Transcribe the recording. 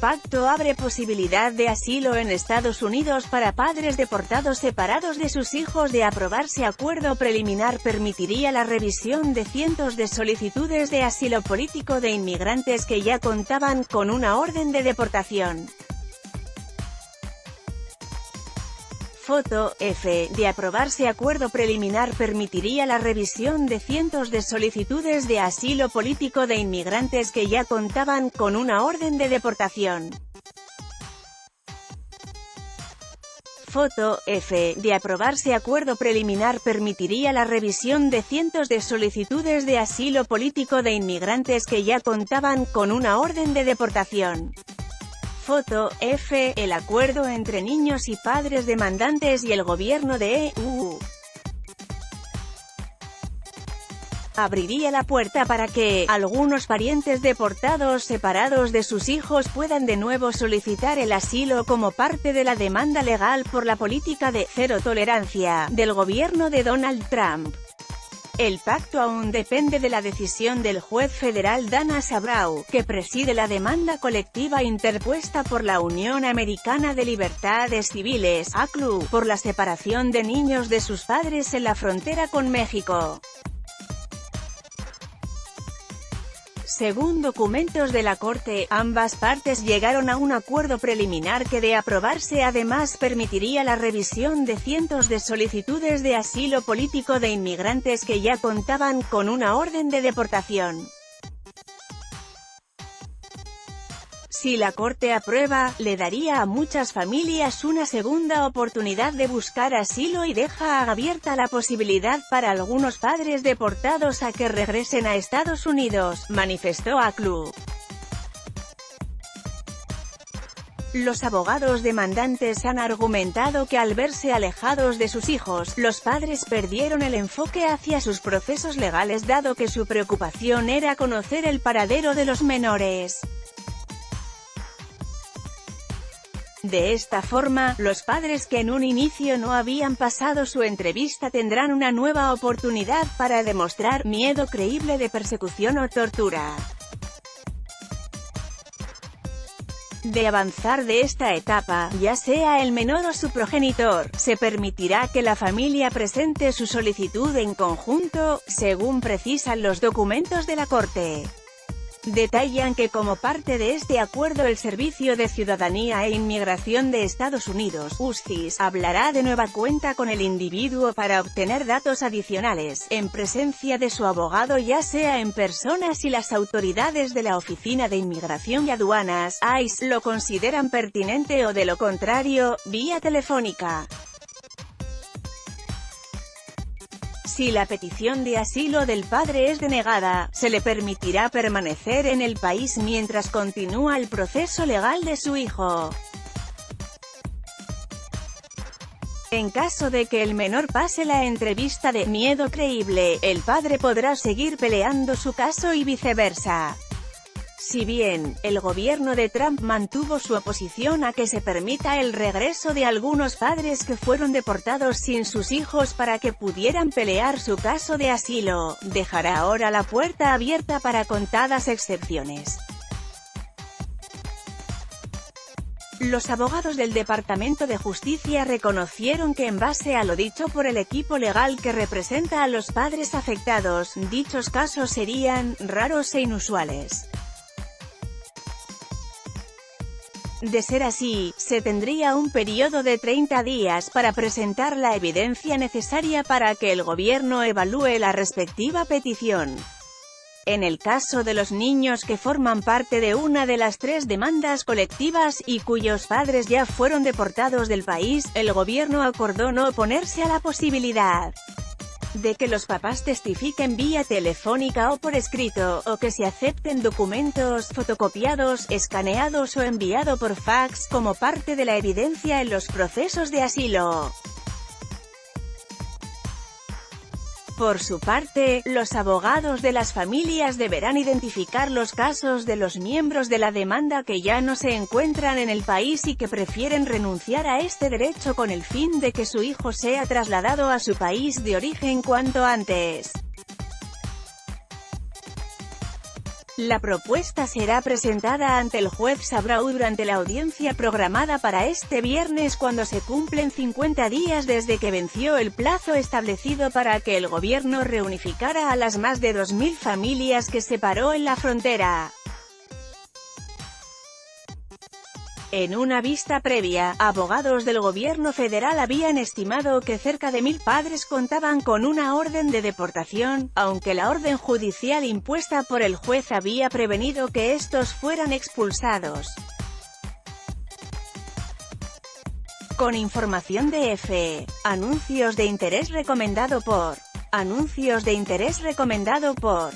pacto abre posibilidad de asilo en Estados Unidos para padres deportados separados de sus hijos. De aprobarse acuerdo preliminar, permitiría la revisión de cientos de solicitudes de asilo político de inmigrantes que ya contaban con una orden de deportación. Foto F. De aprobarse acuerdo preliminar, permitiría la revisión de cientos de solicitudes de asilo político de inmigrantes que ya contaban con una orden de deportación. Foto F. De aprobarse acuerdo preliminar, permitiría la revisión de cientos de solicitudes de asilo político de inmigrantes que ya contaban con una orden de deportación. Foto F. El acuerdo entre niños y padres demandantes y el gobierno de EU abriría la puerta para que algunos parientes deportados separados de sus hijos puedan de nuevo solicitar el asilo como parte de la demanda legal por la política de cero tolerancia del gobierno de Donald Trump. El pacto aún depende de la decisión del juez federal Dana Sabrau, que preside la demanda colectiva interpuesta por la Unión Americana de Libertades Civiles, ACLU, por la separación de niños de sus padres en la frontera con México. Según documentos de la Corte, ambas partes llegaron a un acuerdo preliminar que, de aprobarse, además permitiría la revisión de cientos de solicitudes de asilo político de inmigrantes que ya contaban con una orden de deportación. Si la Corte aprueba, le daría a muchas familias una segunda oportunidad de buscar asilo y deja abierta la posibilidad para algunos padres deportados a que regresen a Estados Unidos, manifestó ACLU. Los abogados demandantes han argumentado que al verse alejados de sus hijos, los padres perdieron el enfoque hacia sus procesos legales, dado que su preocupación era conocer el paradero de los menores. De esta forma, los padres que en un inicio no habían pasado su entrevista tendrán una nueva oportunidad para demostrar miedo creíble de persecución o tortura. De avanzar de esta etapa, ya sea el menor o su progenitor, se permitirá que la familia presente su solicitud en conjunto, según precisan los documentos de la Corte. Detallan que como parte de este acuerdo el Servicio de Ciudadanía e Inmigración de Estados Unidos, USCIS, hablará de nueva cuenta con el individuo para obtener datos adicionales, en presencia de su abogado, ya sea en persona si las autoridades de la Oficina de Inmigración y Aduanas, ICE, lo consideran pertinente, o de lo contrario, vía telefónica. Si la petición de asilo del padre es denegada, se le permitirá permanecer en el país mientras continúa el proceso legal de su hijo. En caso de que el menor pase la entrevista de miedo creíble, el padre podrá seguir peleando su caso y viceversa. Si bien, el gobierno de Trump mantuvo su oposición a que se permita el regreso de algunos padres que fueron deportados sin sus hijos para que pudieran pelear su caso de asilo, dejará ahora la puerta abierta para contadas excepciones. Los abogados del Departamento de Justicia reconocieron que, en base a lo dicho por el equipo legal que representa a los padres afectados, dichos casos serían raros e inusuales. De ser así, se tendría un periodo de 30 días para presentar la evidencia necesaria para que el gobierno evalúe la respectiva petición. En el caso de los niños que forman parte de una de las 3 demandas colectivas y cuyos padres ya fueron deportados del país, el gobierno acordó no oponerse a la posibilidad de que los papás testifiquen vía telefónica o por escrito, o que se acepten documentos fotocopiados, escaneados o enviado por fax como parte de la evidencia en los procesos de asilo. Por su parte, los abogados de las familias deberán identificar los casos de los miembros de la demanda que ya no se encuentran en el país y que prefieren renunciar a este derecho con el fin de que su hijo sea trasladado a su país de origen cuanto antes. La propuesta será presentada ante el juez Sabrau durante la audiencia programada para este viernes, cuando se cumplen 50 días desde que venció el plazo establecido para que el gobierno reunificara a las más de 2.000 familias que separó en la frontera. En una vista previa, abogados del gobierno federal habían estimado que cerca de 1.000 padres contaban con una orden de deportación, aunque la orden judicial impuesta por el juez había prevenido que estos fueran expulsados. Con información de EFE. Anuncios de interés recomendado por